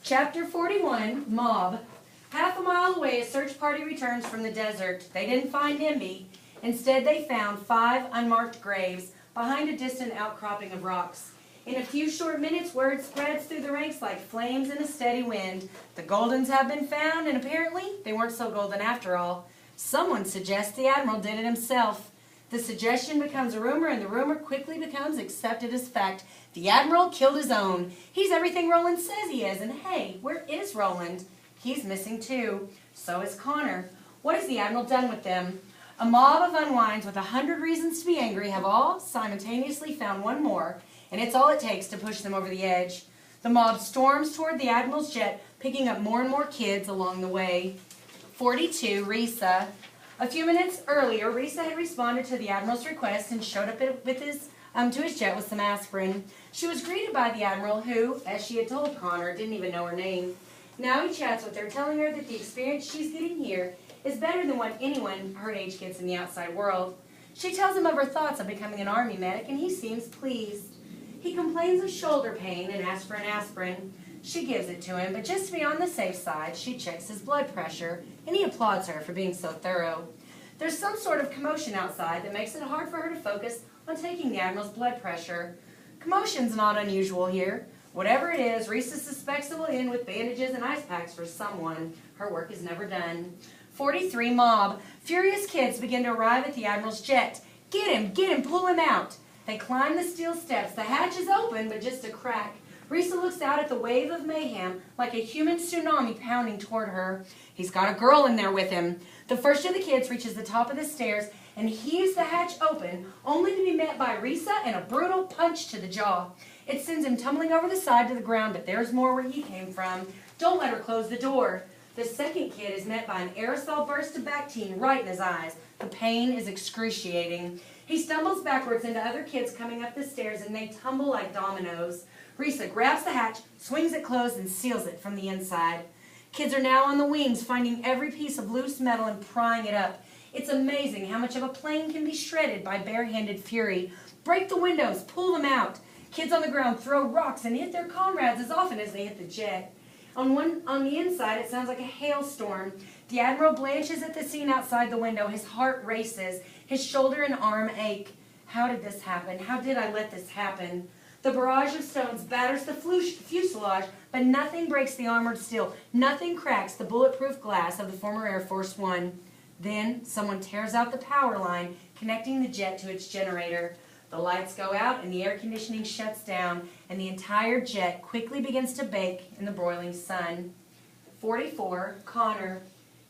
Chapter 41, Mob. Half a mile away, a search party returns from the desert. They didn't find Nimby. Instead, they found 5 unmarked graves behind a distant outcropping of rocks. In a few short minutes, word spreads through the ranks like flames in a steady wind. The Goldens have been found, and apparently they weren't so golden after all. Someone suggests the Admiral did it himself. The suggestion becomes a rumor, and the rumor quickly becomes accepted as fact. The Admiral killed his own. He's everything Roland says he is, and hey, where is Roland? He's missing too. So is Connor. What has the Admiral done with them? A mob of unwinds with 100 reasons to be angry have all simultaneously found one more, and it's all it takes to push them over the edge. The mob storms toward the Admiral's jet, picking up more and more kids along the way. 42, Risa. A few minutes earlier, Risa had responded to the Admiral's request and showed up to his jet with some aspirin. She was greeted by the Admiral, who, as she had told Connor, didn't even know her name. Now he chats with her, telling her that the experience she's getting here is better than what anyone her age gets in the outside world. She tells him of her thoughts of becoming an army medic, and he seems pleased. He complains of shoulder pain and asks for an aspirin. She gives it to him, but just to be on the safe side, she checks his blood pressure, and he applauds her for being so thorough. There's some sort of commotion outside that makes it hard for her to focus on taking the Admiral's blood pressure. Commotion's not unusual here. Whatever it is, Risa suspects it will end with bandages and ice packs for someone. Her work is never done. 43, Mob. Furious kids begin to arrive at the Admiral's jet. Get him, pull him out. They climb the steel steps. The hatch is open, but just a crack. Risa looks out at the wave of mayhem like a human tsunami pounding toward her. He's got a girl in there with him. The first of the kids reaches the top of the stairs and heaves the hatch open, only to be met by Risa and a brutal punch to the jaw. It sends him tumbling over the side to the ground, but there's more where he came from. Don't let her close the door. The second kid is met by an aerosol burst of Bactine right in his eyes. The pain is excruciating. He stumbles backwards into other kids coming up the stairs, and they tumble like dominoes. Risa grabs the hatch, swings it closed, and seals it from the inside. Kids are now on the wings, finding every piece of loose metal and prying it up. It's amazing how much of a plane can be shredded by barehanded fury. Break the windows, pull them out. Kids on the ground throw rocks and hit their comrades as often as they hit the jet. On the inside, it sounds like a hailstorm. The Admiral blanches at the scene outside the window. His heart races. His shoulder and arm ache. How did this happen? How did I let this happen? The barrage of stones batters the fuselage, but nothing breaks the armored steel. Nothing cracks the bulletproof glass of the former Air Force One. Then someone tears out the power line connecting the jet to its generator. The lights go out and the air conditioning shuts down, and the entire jet quickly begins to bake in the broiling sun. 44, Connor.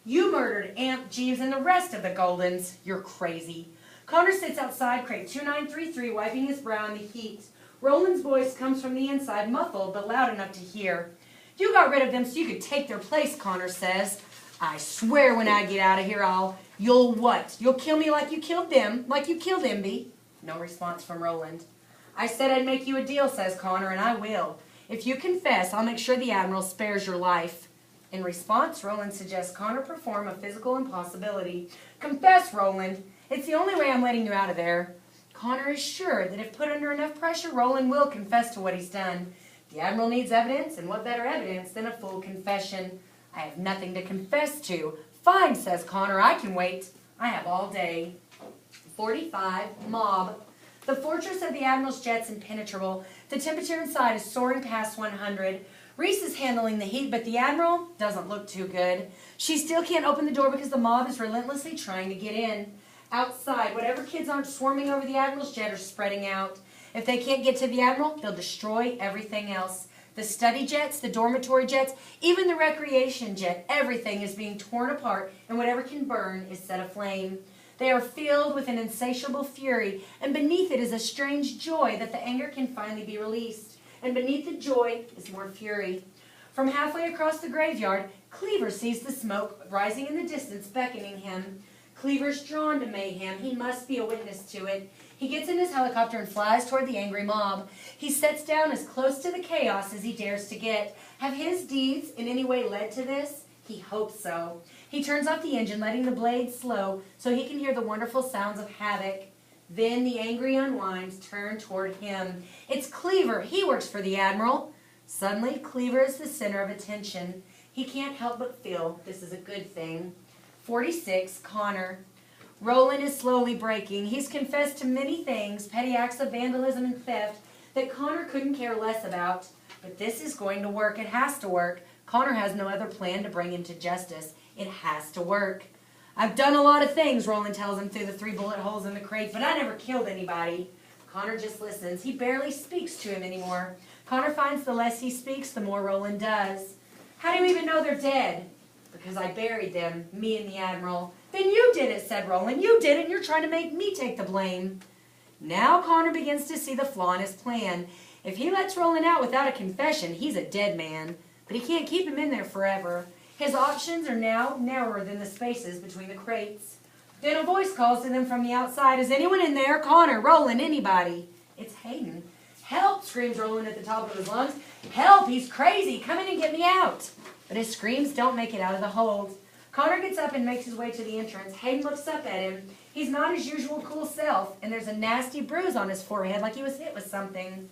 You murdered Aunt Jeeves and the rest of the Goldens. You're crazy. Connor sits outside crate 2933, wiping his brow in the heat. Roland's voice comes from the inside, muffled but loud enough to hear. You got rid of them so you could take their place, Connor says. I swear when I get out of here, you'll what? You'll kill me like you killed them, like you killed Imby? No response from Roland. I said I'd make you a deal, says Connor, and I will. If you confess, I'll make sure the Admiral spares your life. In response, Roland suggests Connor perform a physical impossibility. Confess, Roland. It's the only way I'm letting you out of there. Connor is sure that if put under enough pressure, Roland will confess to what he's done. The Admiral needs evidence, and what better evidence than a full confession? I have nothing to confess to. Fine, says Connor, I can wait. I have all day. 45, Mob. The fortress of the Admiral's jet's impenetrable. The temperature inside is soaring past 100. Reese is handling the heat, but the Admiral doesn't look too good. She still can't open the door because the mob is relentlessly trying to get in. Outside, whatever kids aren't swarming over the Admiral's jet are spreading out. If they can't get to the Admiral, they'll destroy everything else. The study jets, the dormitory jets, even the recreation jet, everything is being torn apart, and whatever can burn is set aflame. They are filled with an insatiable fury, and beneath it is a strange joy that the anger can finally be released. And beneath the joy is more fury. From halfway across the graveyard, Cleaver sees the smoke rising in the distance, beckoning him. Cleaver's drawn to mayhem. He must be a witness to it. He gets in his helicopter and flies toward the angry mob. He sets down as close to the chaos as he dares to get. Have his deeds in any way led to this? He hopes so. He turns off the engine, letting the blades slow so he can hear the wonderful sounds of havoc. Then the angry unwinds turn toward him. It's Cleaver. He works for the Admiral. Suddenly, Cleaver is the center of attention. He can't help but feel this is a good thing. 46, Connor. Roland is slowly breaking. He's confessed to many things, petty acts of vandalism and theft, that Connor couldn't care less about. But this is going to work. It has to work. Connor has no other plan to bring him to justice. It has to work. I've done a lot of things, Roland tells him through the 3 bullet holes in the crate, but I never killed anybody. Connor just listens. He barely speaks to him anymore. Connor finds the less he speaks, the more Roland does. How do you even know they're dead? Because I buried them, me and the Admiral. Then you did it, said Roland. You did it, and you're trying to make me take the blame. Now Connor begins to see the flaw in his plan. If he lets Roland out without a confession, he's a dead man. But he can't keep him in there forever. His options are now narrower than the spaces between the crates. Then a voice calls to them from the outside. Is anyone in there? Connor, Roland, anybody? It's Hayden. Help, screams Roland at the top of his lungs. Help, he's crazy. Come in and get me out. But his screams don't make it out of the hold. Connor gets up and makes his way to the entrance. Hayden looks up at him. He's not his usual cool self, and there's a nasty bruise on his forehead like he was hit with something.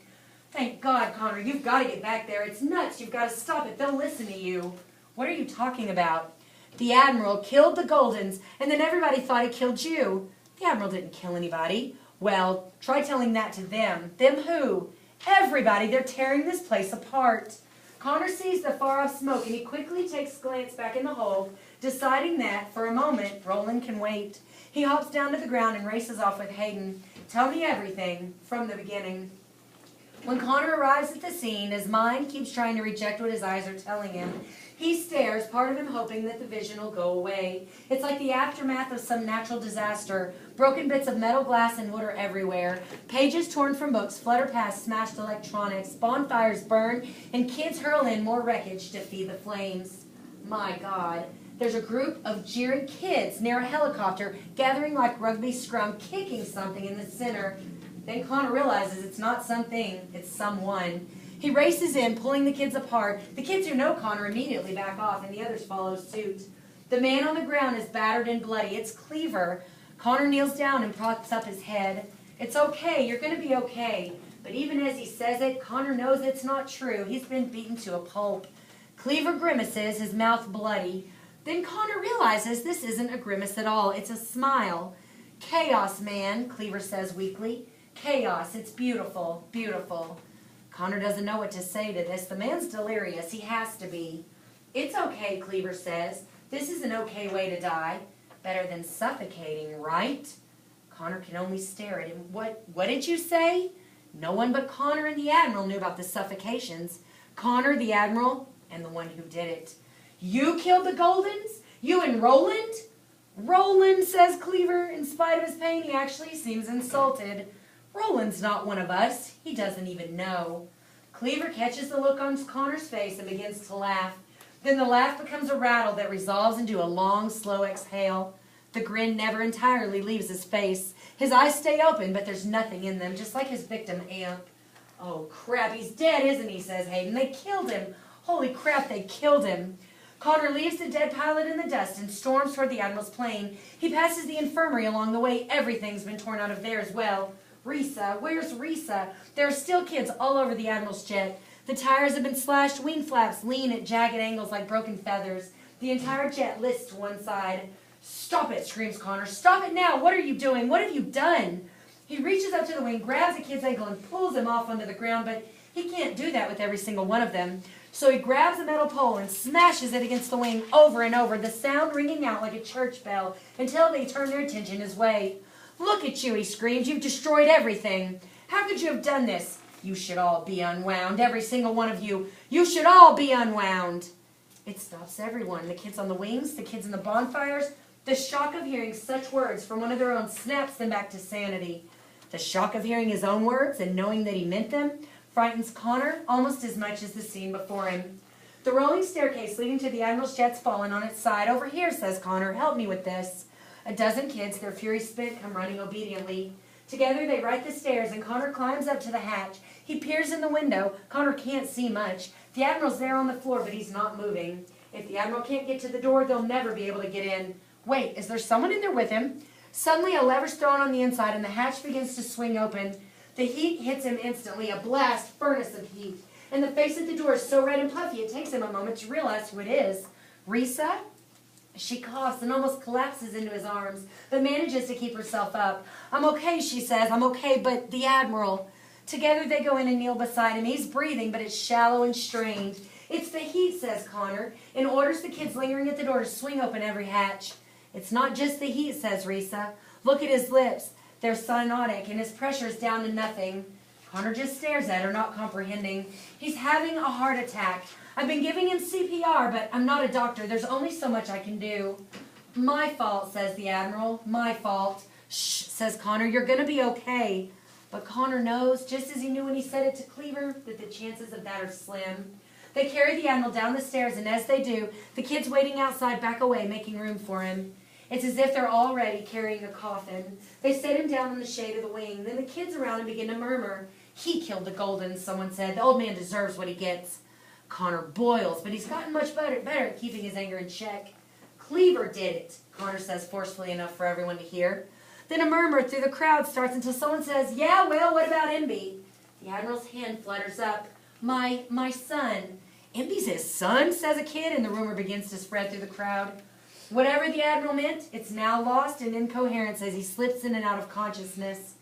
Thank God, Connor, you've got to get back there. It's nuts. You've got to stop it. They'll listen to you. What are you talking about? The Admiral killed the Goldens, and then everybody thought he killed you. The Admiral didn't kill anybody. Well, try telling that to them. Them who? Everybody. They're tearing this place apart. Connor sees the far-off smoke, and he quickly takes a glance back in the hold, deciding that, for a moment, Roland can wait. He hops down to the ground and races off with Hayden. Tell me everything, from the beginning. When Connor arrives at the scene, his mind keeps trying to reject what his eyes are telling him. He stares, part of him hoping that the vision will go away. It's like the aftermath of some natural disaster. Broken bits of metal, glass, and wood are everywhere. Pages torn from books flutter past smashed electronics. Bonfires burn, and kids hurl in more wreckage to feed the flames. My God. There's a group of jeering kids near a helicopter, gathering like rugby scrum, kicking something in the center. Then Connor realizes it's not something, it's someone. He races in, pulling the kids apart. The kids who know Connor immediately back off, and the others follow suit. The man on the ground is battered and bloody. It's Cleaver. Connor kneels down and props up his head. It's okay, you're going to be okay. But even as he says it, Connor knows it's not true. He's been beaten to a pulp. Cleaver grimaces, his mouth bloody. Then Connor realizes this isn't a grimace at all. It's a smile. Chaos, man, Cleaver says weakly. Chaos, it's beautiful, beautiful. Connor doesn't know what to say to this. The man's delirious. He has to be. It's okay, Cleaver says. This is an okay way to die. Better than suffocating, right? Connor can only stare at him. What did you say? No one but Connor and the Admiral knew about the suffocations. Connor, the Admiral, and the one who did it. You killed the Goldens? You and Roland? Roland, says Cleaver. In spite of his pain, he actually seems insulted. Roland's not one of us. He doesn't even know. Cleaver catches the look on Connor's face and begins to laugh. Then the laugh becomes a rattle that resolves into a long, slow exhale. The grin never entirely leaves his face. His eyes stay open, but there's nothing in them, just like his victim, Amp. Oh, crap, he's dead, isn't he, says Hayden. They killed him. Holy crap, they killed him. Connor leaves the dead pilot in the dust and storms toward the Admiral's plane. He passes the infirmary along the way. Everything's been torn out of there as well. Risa, where's Risa? There are still kids all over the Admiral's jet. The tires have been slashed, wing flaps lean at jagged angles like broken feathers. The entire jet lists to one side. Stop it, screams Connor. Stop it now. What are you doing? What have you done? He reaches up to the wing, grabs a kid's ankle, and pulls him off onto the ground, but he can't do that with every single one of them. So he grabs a metal pole and smashes it against the wing over and over, the sound ringing out like a church bell, until they turn their attention his way. Look at you, he screams. You've destroyed everything. How could you have done this? You should all be unwound, every single one of you. You should all be unwound. It stops everyone, the kids on the wings, the kids in the bonfires. The shock of hearing such words from one of their own snaps them back to sanity. The shock of hearing his own words and knowing that he meant them frightens Connor almost as much as the scene before him. The rolling staircase leading to the Admiral's jet's fallen on its side. Over here, says Connor. Help me with this. A dozen kids, their fury spent, come running obediently. Together they right the stairs, and Connor climbs up to the hatch. He peers in the window. Connor can't see much. The Admiral's there on the floor, but he's not moving. If the Admiral can't get to the door, they'll never be able to get in. Wait, is there someone in there with him? Suddenly, a lever's thrown on the inside, and the hatch begins to swing open. The heat hits him instantly, a blast furnace of heat. and the face at the door is so red and puffy it takes him a moment to realize who it is. Risa? She coughs and almost collapses into his arms, but manages to keep herself up. "I'm okay," she says. "I'm okay, but the Admiral." Together they go in and kneel beside him. He's breathing, but it's shallow and strained. "It's the heat," says Connor, and orders the kids lingering at the door to swing open every hatch. "It's not just the heat," says Risa. "Look at his lips. They're cyanotic, and his pressure is down to nothing." Connor just stares at her, not comprehending. "He's having a heart attack. I've been giving him CPR, but I'm not a doctor. There's only so much I can do." "My fault," says the Admiral. "My fault." "Shh," says Connor. "You're going to be okay." But Connor knows, just as he knew when he said it to Cleaver, that the chances of that are slim. They carry the Admiral down the stairs, and as they do, the kids waiting outside back away, making room for him. It's as if they're already carrying a coffin. They set him down in the shade of the wing. Then the kids around him begin to murmur. "He killed the Goldens," someone said. "The old man deserves what he gets." Connor boils, but he's gotten much better at keeping his anger in check. "Cleaver did it," Connor says forcefully enough for everyone to hear. Then a murmur through the crowd starts until someone says, "Yeah, well, what about Emby?" The Admiral's hand flutters up. My son." "Emby's his son?" says a kid, and the rumor begins to spread through the crowd. Whatever the Admiral meant, it's now lost in incoherence as he slips in and out of consciousness.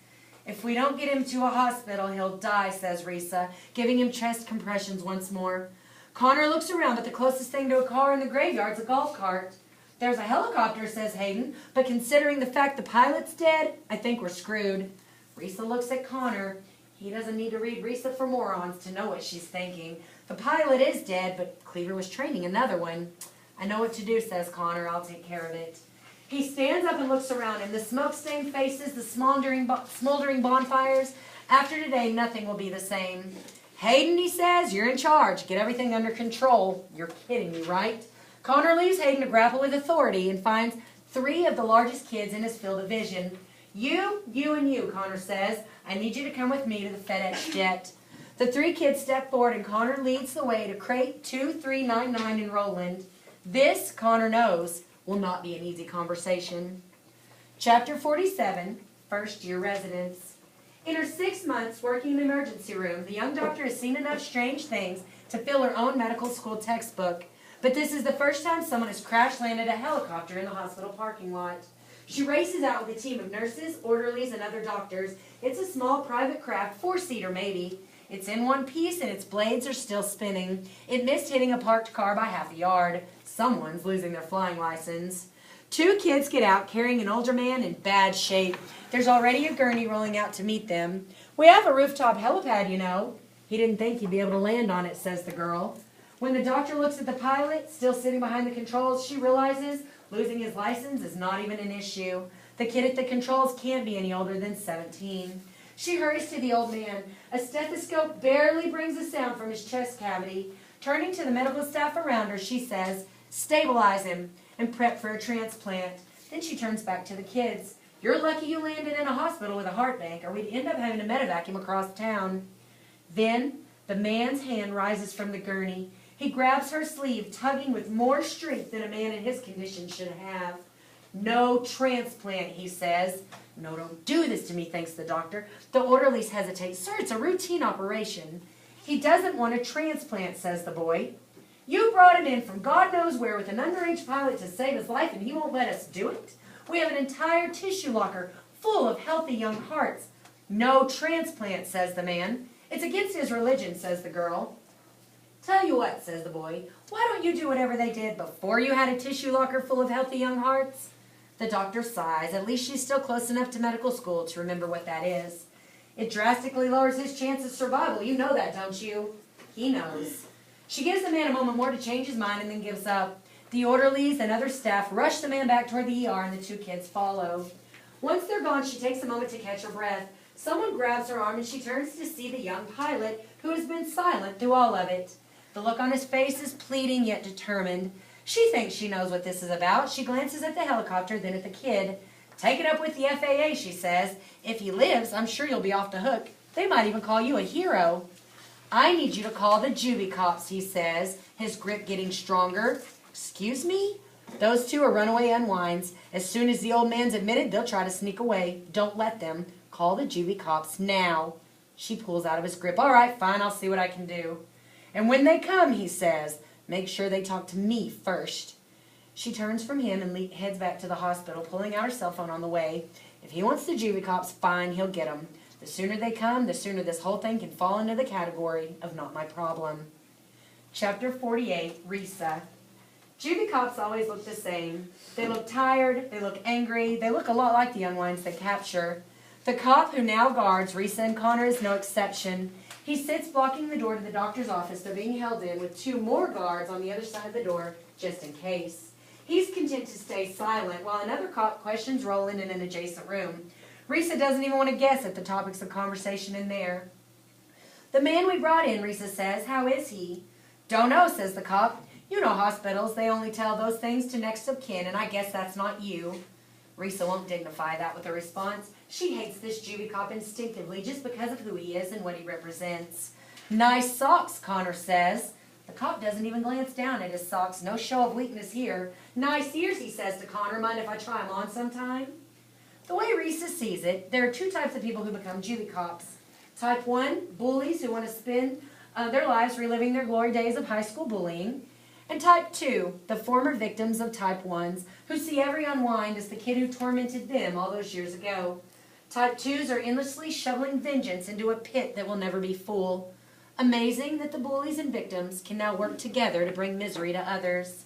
"If we don't get him to a hospital, he'll die," says Risa, giving him chest compressions once more. Connor looks around, but the closest thing to a car in the graveyard's a golf cart. "There's a helicopter," says Hayden, "but considering the fact the pilot's dead, I think we're screwed." Risa looks at Connor. He doesn't need to read Risa for morons to know what she's thinking. The pilot is dead, but Cleaver was training another one. "I know what to do," says Connor. "I'll take care of it." He stands up and looks around him. The smoke-stained faces, the smoldering bonfires. After today, nothing will be the same. "Hayden," he says, "you're in charge. Get everything under control." "You're kidding me, right?" Connor leaves Hayden to grapple with authority and finds 3 of the largest kids in his field of vision. You, and you," Connor says. "I need you to come with me to the FedEx jet." The 3 kids step forward and Connor leads the way to crate 2399 in Roland. This, Connor knows, will not be an easy conversation. Chapter 47, First Year Residence. In her 6 months working in the emergency room, the young doctor has seen enough strange things to fill her own medical school textbook. But this is the first time someone has crash-landed a helicopter in the hospital parking lot. She races out with a team of nurses, orderlies, and other doctors. It's a small private craft, 4-seater maybe. It's in one piece and its blades are still spinning. It missed hitting a parked car by half a yard. Someone's losing their flying license. 2 kids get out carrying an older man in bad shape. There's already a gurney rolling out to meet them. "We have a rooftop helipad, you know." "He didn't think he'd be able to land on it," says the girl. When the doctor looks at the pilot, still sitting behind the controls, she realizes losing his license is not even an issue. The kid at the controls can't be any older than 17. She hurries to the old man. A stethoscope barely brings a sound from his chest cavity. Turning to the medical staff around her, she says, "Stabilize him and prep for a transplant." Then she turns back to the kids. "You're lucky you landed in a hospital with a heart bank, or we'd end up having to medevac him across town." Then the man's hand rises from the gurney. He grabs her sleeve, tugging with more strength than a man in his condition should have. "No transplant," he says. "No, don't do this to me," thinks the doctor. The orderlies hesitate. "Sir, it's a routine operation." "He doesn't want a transplant," says the boy. "You brought him in from God knows where with an underage pilot to save his life, and he won't let us do it? We have an entire tissue locker full of healthy young hearts." "No transplant," says the man. "It's against his religion," says the girl. "Tell you what," says the boy, "why don't you do whatever they did before you had a tissue locker full of healthy young hearts?" The doctor sighs. At least she's still close enough to medical school to remember what that is. "It drastically lowers his chance of survival. You know that, don't you?" He knows. She gives the man a moment more to change his mind and then gives up. The orderlies and other staff rush the man back toward the ER and the 2 kids follow. Once they're gone, she takes a moment to catch her breath. Someone grabs her arm and she turns to see the young pilot who has been silent through all of it. The look on his face is pleading yet determined. She thinks she knows what this is about. She glances at the helicopter, then at the kid. "Take it up with the FAA," she says. "If he lives, I'm sure you'll be off the hook. They might even call you a hero." "I need you to call the juvie cops," he says, his grip getting stronger. "Excuse me?" "Those 2 are runaway unwinds. As soon as the old man's admitted, they'll try to sneak away. Don't let them. Call the juvie cops now." She pulls out of his grip. "All right, fine, I'll see what I can do." And when they come, he says, make sure they talk to me first. She turns from him and heads back to the hospital, pulling out her cell phone on the way. If he wants the juvie cops, fine, he'll get them. The sooner they come, the sooner this whole thing can fall into the category of not my problem. Chapter 48, Risa. Juvie cops always look the same. They look tired, they look angry, they look a lot like the unwinds they capture. The cop who now guards Risa and Connor is no exception. He sits blocking the door to the doctor's office. They're being held in with 2 more guards on the other side of the door, just in case. He's content to stay silent while another cop questions Roland in an adjacent room. Risa doesn't even want to guess at the topics of conversation in there. The man we brought in, Risa says. How is he? Don't know, says the cop. You know hospitals, they only tell those things to next of kin, and I guess that's not you. Risa won't dignify that with a response. She hates this juvie cop instinctively just because of who he is and what he represents. Nice socks, Connor says. The cop doesn't even glance down at his socks. No show of weakness here. Nice ears, he says to Connor. Mind if I try them on sometime? The way Risa sees it, there are 2 types of people who become juvie cops. Type 1, bullies who want to spend their lives reliving their glory days of high school bullying. And Type 2, the former victims of Type 1s who see every unwind as the kid who tormented them all those years ago. Type 2s are endlessly shoveling vengeance into a pit that will never be full. Amazing that the bullies and victims can now work together to bring misery to others.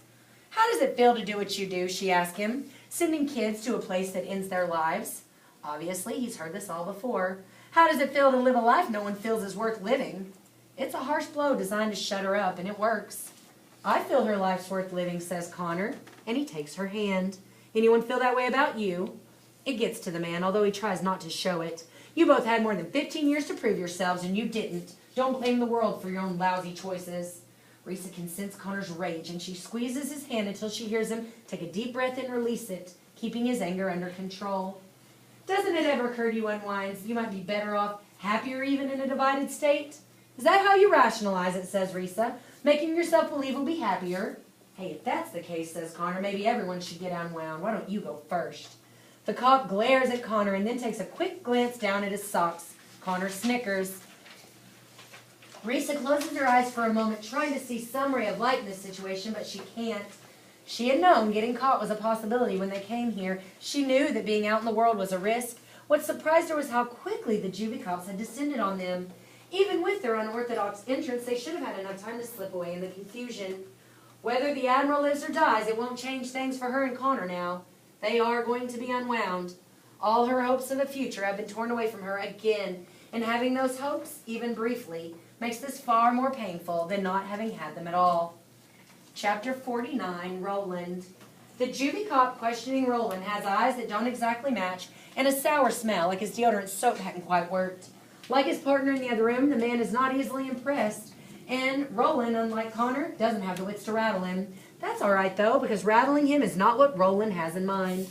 How does it feel to do what you do, she asked him, sending kids to a place that ends their lives? Obviously, he's heard this all before. How does it feel to live a life no one feels is worth living? It's a harsh blow designed to shut her up, and it works. I feel her life's worth living, says Connor, and he takes her hand. Anyone feel that way about you? It gets to the man, although he tries not to show it. You both had more than 15 years to prove yourselves, and you didn't. Don't blame the world for your own lousy choices. Risa can sense Connor's rage, and she squeezes his hand until she hears him take a deep breath and release it, keeping his anger under control. Doesn't it ever occur to you, unwinds, you might be better off, happier even in a divided state? Is that how you rationalize it, says Risa, making yourself believe we'll be happier? Hey, if that's the case, says Connor, maybe everyone should get unwound. Why don't you go first? The cop glares at Connor and then takes a quick glance down at his socks. Connor snickers. Risa closes her eyes for a moment, trying to see some ray of light in this situation, but she can't. She had known getting caught was a possibility when they came here. She knew that being out in the world was a risk. What surprised her was how quickly the juvie cops had descended on them. Even with their unorthodox entrance, they should have had enough time to slip away in the confusion. Whether the Admiral lives or dies, it won't change things for her and Connor now. They are going to be unwound. All her hopes of a future have been torn away from her again, and having those hopes, even briefly, makes this far more painful than not having had them at all. Chapter 49, Roland. The juvie cop questioning Roland has eyes that don't exactly match and a sour smell like his deodorant soap hadn't quite worked. Like his partner in the other room, the man is not easily impressed. And Roland, unlike Connor, doesn't have the wits to rattle him. That's all right, though, because rattling him is not what Roland has in mind.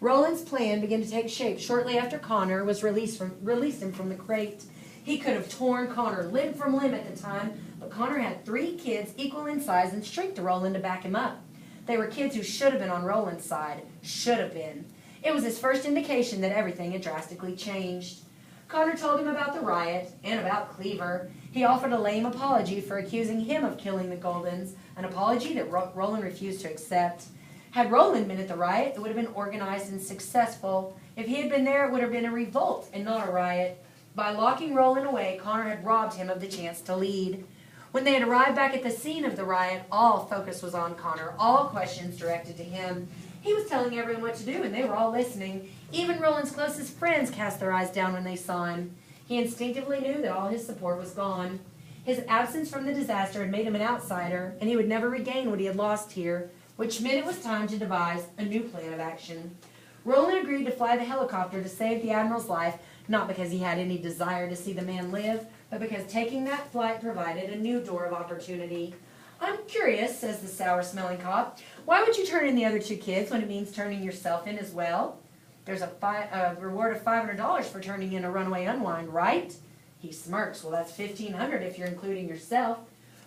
Roland's plan began to take shape shortly after Connor was released him from the crate. He could have torn Connor limb from limb at the time, but Connor had 3 kids equal in size and strength to Roland to back him up. They were kids who should have been on Roland's side. Should have been. It was his first indication that everything had drastically changed. Connor told him about the riot and about Cleaver. He offered a lame apology for accusing him of killing the Goldens, an apology that Roland refused to accept. Had Roland been at the riot, it would have been organized and successful. If he had been there, it would have been a revolt and not a riot. By locking Roland away, Connor had robbed him of the chance to lead. When they had arrived back at the scene of the riot, all focus was on Connor, all questions directed to him. He was telling everyone what to do, and they were all listening. Even Roland's closest friends cast their eyes down when they saw him. He instinctively knew that all his support was gone. His absence from the disaster had made him an outsider, and he would never regain what he had lost here, which meant it was time to devise a new plan of action. Roland agreed to fly the helicopter to save the Admiral's life, not because he had any desire to see the man live, but because taking that flight provided a new door of opportunity. I'm curious, says the sour-smelling cop, why would you turn in the other 2 kids when it means turning yourself in as well? There's a reward of $500 for turning in a runaway unwind, right? He smirks. Well, that's $1,500 if you're including yourself.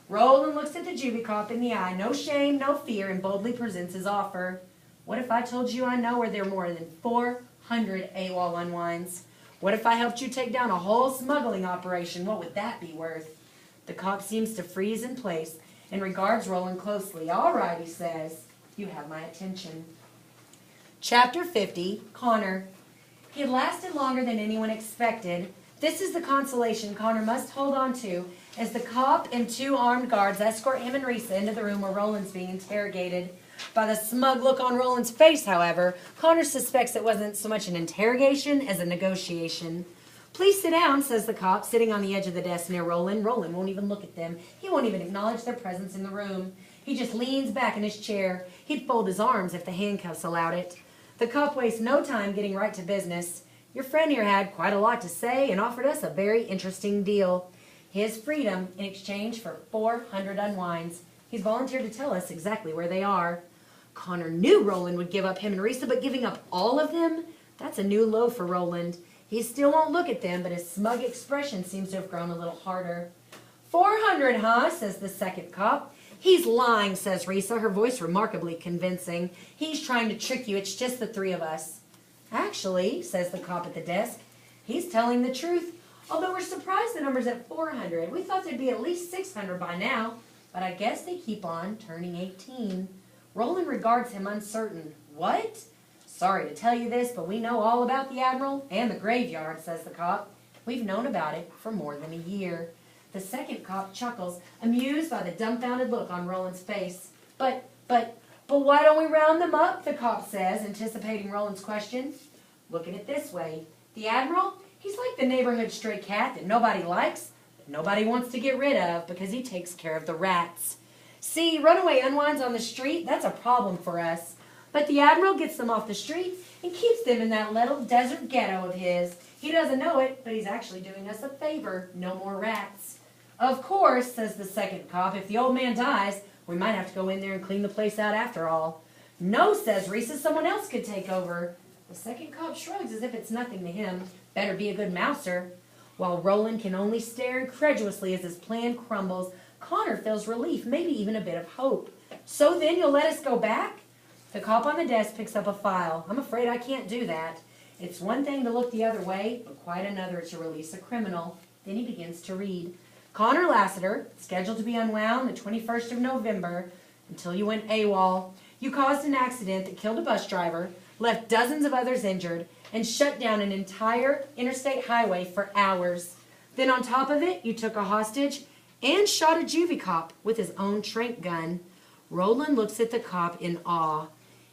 Roland looks at the juvie cop in the eye, no shame, no fear, and boldly presents his offer. What if I told you I know where there are more than 400 AWOL unwinds? What if I helped you take down a whole smuggling operation? What would that be worth? The cop seems to freeze in place and regards Roland closely. "All right," he says, "you have my attention." Chapter 50, Connor. He had lasted longer than anyone expected. This is the consolation Connor must hold on to as the cop and 2 armed guards escort him and Risa into the room where Roland's being interrogated. By the smug look on Roland's face, however, Connor suspects it wasn't so much an interrogation as a negotiation. "Please sit down," says the cop, sitting on the edge of the desk near Roland. Roland won't even look at them. He won't even acknowledge their presence in the room. He just leans back in his chair. He'd fold his arms if the handcuffs allowed it. The cop wastes no time getting right to business. "Your friend here had quite a lot to say and offered us a very interesting deal. His freedom in exchange for 400 unwinds. He's volunteered to tell us exactly where they are." Connor knew Roland would give up him and Risa, but giving up all of them? That's a new low for Roland. He still won't look at them, but his smug expression seems to have grown a little harder. 400, huh?" says the second cop. "He's lying," says Risa, her voice remarkably convincing. "He's trying to trick you. It's just the 3 of us." "Actually," says the cop at the desk, "he's telling the truth. Although we're surprised the number's at 400. We thought there'd be at least 600 by now. But I guess they keep on turning 18. Roland regards him uncertain. "What?" "Sorry to tell you this, but we know all about the Admiral and the graveyard," says the cop. "We've known about it for more than a year." The second cop chuckles, amused by the dumbfounded look on Roland's face. But why don't we round them up?" the cop says, anticipating Roland's question. "Look at it this way. The Admiral, he's like the neighborhood stray cat that nobody likes, but nobody wants to get rid of because he takes care of the rats. See, runaway unwinds on the street, that's a problem for us. But the Admiral gets them off the street and keeps them in that little desert ghetto of his. He doesn't know it, but he's actually doing us a favor. No more rats." "Of course," says the second cop, "if the old man dies, we might have to go in there and clean the place out after all." "No," says Risa, "someone else could take over." The second cop shrugs as if it's nothing to him. Better be a good mouser. While Roland can only stare incredulously as his plan crumbles, Connor feels relief, maybe even a bit of hope. "So then you'll let us go back?" The cop on the desk picks up a file. "I'm afraid I can't do that. It's one thing to look the other way, but quite another to release a criminal." Then he begins to read. "Connor Lassiter, scheduled to be unwound the 21st of November, until you went AWOL. You caused an accident that killed a bus driver, left dozens of others injured, and shut down an entire interstate highway for hours. Then on top of it, you took a hostage and shot a juvie cop with his own trank gun." Roland looks at the cop in awe.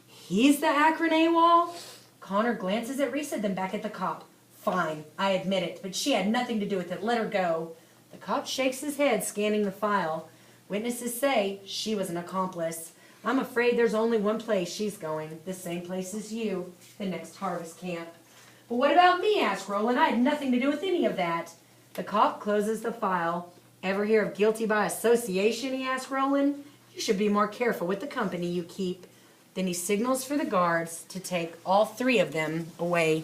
"He's the Akron AWOL?" Connor glances at Risa, then back at the cop. "Fine, I admit it, but she had nothing to do with it. Let her go." The cop shakes his head, scanning the file. "Witnesses say she was an accomplice. I'm afraid there's only one place she's going, the same place as you, the next harvest camp." "But what about me?" asks Roland. "I had nothing to do with any of that." The cop closes the file. "Ever hear of guilty by association?" he asks Roland. "You should be more careful with the company you keep." Then he signals for the guards to take all 3 of them away.